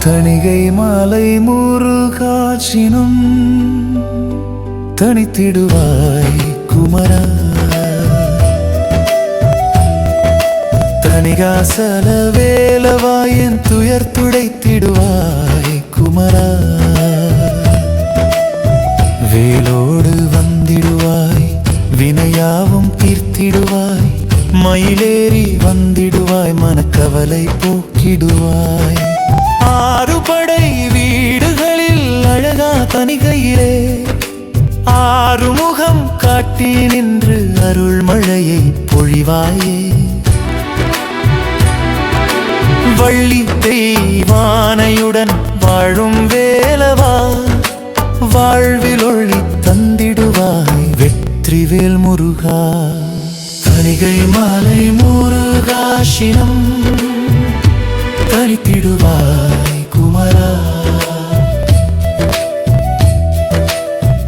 தணிகை மாலை முருகாச்சினும் தனித்திடுவாய் குமரா. தணிகாசல வேலவாயின் துயர் துடைத்திடுவாய் குமரா. வேலோடு வந்திடுவாய் வினையாவும் தீர்த்திடுவாய். மயிலேறி வந்திடுவாய் மனக்கவலை போக்கிடுவாய். ஆறுபடை வீடுகளில் அழகா தணிகையிலே ஆறுமுகம் காட்டி நின்று அருள்மழையை பொழிவாயே. வள்ளி தெய்வானையுடன் வாழும் வேலவா, வாழ்வில் ஒளி தந்திடுவாய் வெற்றிவேல் முருகா. தணிகை மாலை முருகாசினம் தரித்திடுவாய் குமரா.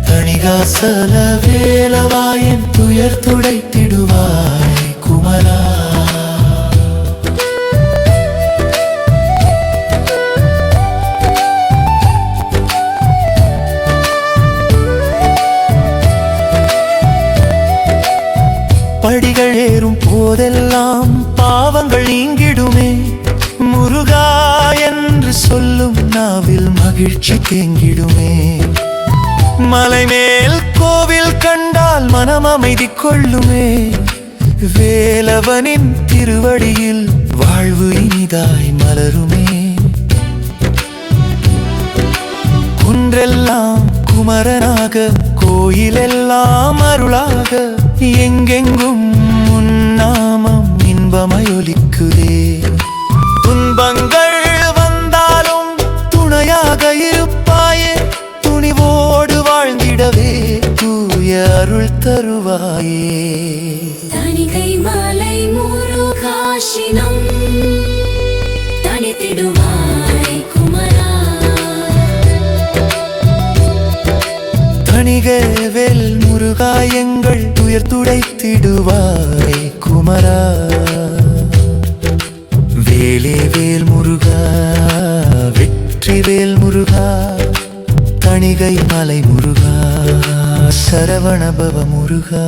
தணிகாசல வேலவாயின் துயர் துடைத்திடுவாய் குமரா. படிகள் ஏறும் போதெல்லாம் பாவங்கள் நீங்கிடுமே. முருகா என்று சொல்லும் நாவில் மகிழ்ச்சி தேங்கிடுமே. மலை மேல் கோவில் கண்டால் மனம் அமைதி கொள்ளுமே. வேலவனின் திருவடியில் வாழ்வு இனிதாய் மலருமே. குன்றெல்லாம் குமரனாக, கோயிலெல்லாம் அருளாக, எங்கெங்கும் உன்னாமம் இன்பமயொலிக்குதே. துன்பங்கள் வந்தாலும் துணையாக இருப்பாயே. துணிவோடு வாழ்ந்திடவே தூய அருள் தருவாயே. தணிகை மாலை முருகாசினம் தனித்திடுவாய் குமரா. தணிகவேல் முருகா எங்கள் துயர் துடைத்திடுவாய் குமரா. வேலே வேல் முருகா, வெற்றிவேல் முருகா. தணிகை மலை முருகா, சரவணபவ முருகா.